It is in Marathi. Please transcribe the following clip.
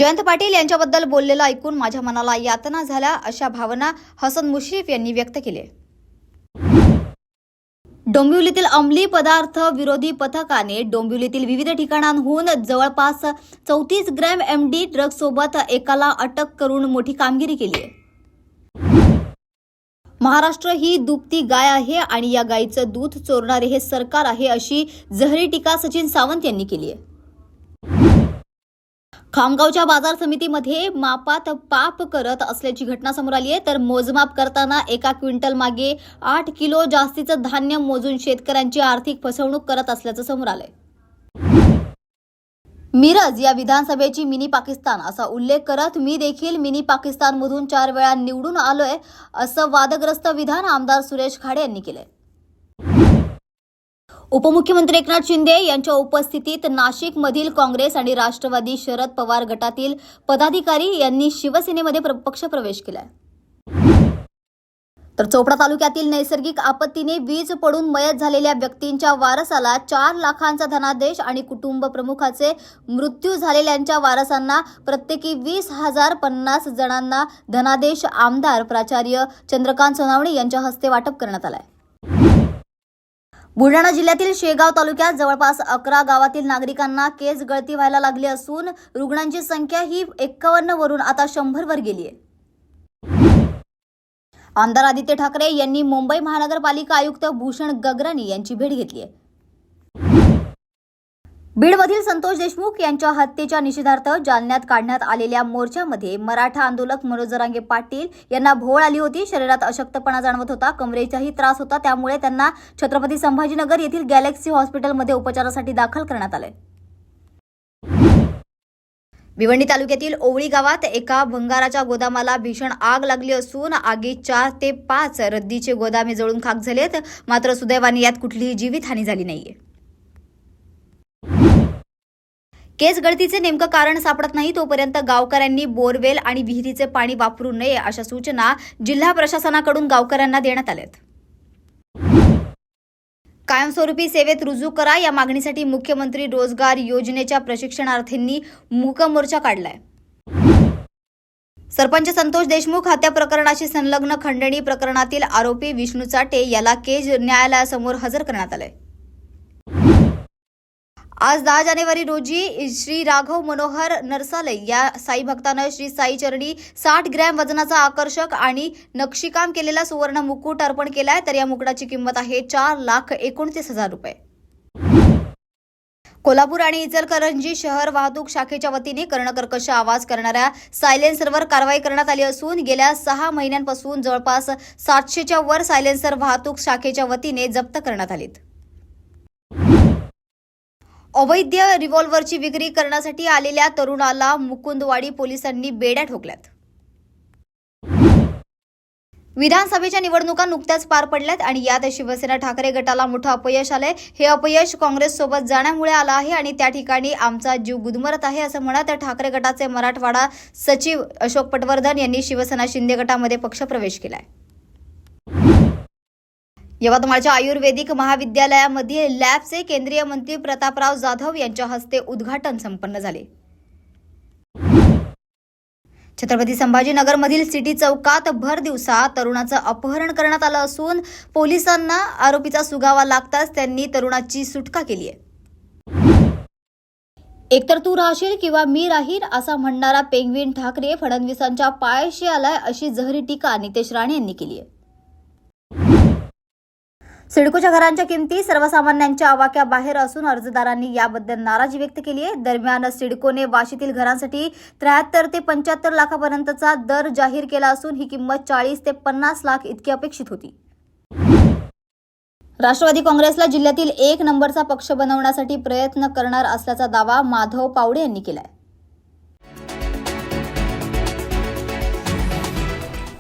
जयंत पाटील यांच्याबद्दल बोललेलं ऐकून माझ्या मनाला यातना झाल्या अशा भावना हसन मुश्रीफ यांनी व्यक्त केले। डोंबिवलीतील अंमली पदार्थ विरोधी पथकाने डोंबिवलीतील विविध ठिकाणांहून जवळपास 34 ग्रॅम एमडी ड्रग्जसोबत एकाला अटक करून मोठी कामगिरी केली आहे। महाराष्ट्र ही दुभती गाय आहे आणि या गायीचं दूध चोरणारे हे सरकार आहे अशी जहरी टीका सचिन सावंत यांनी केली आहे। खामगावच्या बाजार समितीमध्ये मापात पाप करत असल्याची घटना समोर आली आहे। तर मोजमाप करताना एका क्विंटल मागे 8 किलो जास्तीचं धान्य मोजून शेतकऱ्यांची आर्थिक फसवणूक करत असल्याचं समोर आलंय। मिरज या विधानसभेची मिनी पाकिस्तान असा उल्लेख करत मी देखील मिनी पाकिस्तानमधून 4 वेळा निवडून आलोय असं वादग्रस्त विधान आमदार सुरेश खाडे यांनी केलंय। उपमुख्यमंत्री एकनाथ शिंदे यांच्या उपस्थितीत नाशिकमधील काँग्रेस आणि राष्ट्रवादी शरद पवार गटातील पदाधिकारी यांनी शिवसेनेमध्ये पक्षप्रवेश केलाय। तर चोपडा तालुक्यातील नैसर्गिक आपत्तीने वीज पडून मयत झालेल्या व्यक्तींच्या वारसाला 4 लाखांचा धनादेश आणि कुटुंब प्रमुखाचे मृत्यू झालेल्यांच्या वारसांना प्रत्येकी 20,050 जणांना धनादेश आमदार प्राचार्य चंद्रकांत सोनावणे यांच्या हस्ते वाटप करण्यात आलाय। बुलढाणा जिल्ह्यातील शेगाव तालुक्यात जवळपास 11 गावातील नागरिकांना केस गळती व्हायला लागली असून रुग्णांची संख्या ही 51 वरून आता 100 वर गेली आहे। आमदार आदित्य ठाकरे यांनी मुंबई महानगरपालिका आयुक्त भूषण गगरानी यांची भेट घेतली आहे। बीडमधील संतोष देशमुख यांच्या हत्येच्या निषेधार्थ जालन्यात काढण्यात आलेल्या मोर्चामध्ये मराठा आंदोलक मनोज जरांगे पाटील यांना भोवळ आली होती। शरीरात अशक्तपणा जाणवत होता, कमरेचाही त्रास होता, त्यामुळे त्यांना छत्रपती संभाजीनगर येथील गॅलेक्सी हॉस्पिटलमध्ये उपचारासाठी दाखल करण्यात आले। भिवंडी तालुक्यातील ओवळी गावात एका भंगाराच्या गोदामाला भीषण आग लागली असून आगीत 4 ते 5 रद्दीचे गोदामे जळून खाक झालेत, मात्र सुदैवाने यात कुठलीही जीवितहानी झाली नाहीये। केस गळतीचे नेमकं कारण सापडत नाही तोपर्यंत गावकऱ्यांनी बोरवेल आणि विहिरीचे पाणी वापरू नये अशा सूचना जिल्हा प्रशासनाकडून गावकऱ्यांना देण्यात आल्यात। कायमस्वरूपी सेवेत रुजू करा या मागणीसाठी मुख्यमंत्री रोजगार योजनेच्या प्रशिक्षणार्थींनी मूक मोर्चा काढलाय। सरपंच संतोष देशमुख हत्या प्रकरणाशी संलग्न खंडणी प्रकरणातील आरोपी विष्णू चाटे याला केज न्यायालयासमोर हजर करण्यात आले। आज 10 जानेवारी रोजी श्री राघव मनोहर नरसालय या साई भक्तानं श्री साई चरणी 60 ग्रॅम वजनाचा आकर्षक आणि नक्षीकाम केलेला सुवर्ण मुकुट अर्पण केलाय। तर या मुकुटाची किंमत आहे 4,29,000 रुपये। कोल्हापूर आणि इचलकरंजी शहर वाहतूक शाखेच्या वतीने कर्णकर्कश आवाज करणाऱ्या सायलेन्सरवर कारवाई करण्यात आली असून गेल्या 6 महिन्यांपासून जवळपास 700च्या वर सायलेन्सर वाहतूक शाखेच्या वतीने जप्त करण्यात आलीत। अवैध रिव्हॉल्व्हरची विक्री करण्यासाठी आलेल्या तरुणाला मुकुंदवाडी पोलिसांनी बेड्या ठोकल्यात। विधानसभेच्या निवडणुका नुकत्याच पार पडल्यात आणि यात शिवसेना ठाकरे गटाला मोठं अपयश आलंय। हे अपयश काँग्रेस सोबत जाण्यामुळे आलं आहे आणि त्या ठिकाणी आमचा जीव गुदमरत आहे असं म्हणत ठाकरे गटाचे मराठवाडा सचिव अशोक पटवर्धन यांनी शिवसेना शिंदे गटामध्ये पक्षप्रवेश केलाय। यवतमाळच्या आयुर्वेदिक महाविद्यालयामध्ये लॅबचे केंद्रीय मंत्री प्रतापराव जाधव यांच्या हस्ते उद्घाटन संपन्न झाले। छत्रपती संभाजीनगरमधील सिटी चौकात भर दिवसा तरुणाचं अपहरण करण्यात आलं असून पोलिसांना आरोपीचा सुगावा लागताच त्यांनी तरुणाची सुटका केली आहे। एकतर तू राहशील किंवा मी राहील असा म्हणणारा पेंग्विन ठाकरे फडणवीसांच्या पायाशी आलाय अशी जहरी टीका नितेश राणे यांनी केली आहे। सिडकोच्या घरांच्या किमती सर्वसामान्यांच्या आवाक्याबाहेर असून अर्जदारांनी याबद्दल नाराजी व्यक्त केली आहे। दरम्यान सिडकोने वाशीतील घरांसाठी 73 ते 75 लाखापर्यंतचा दर जाहीर केला असून ही किंमत 40 ते 50 लाख इतकी अपेक्षित होती। राष्ट्रवादी काँग्रेसला जिल्ह्यातील 1 नंबरचा पक्ष बनवण्यासाठी प्रयत्न करणार असल्याचा दावा माधव पावडे यांनी केलाय।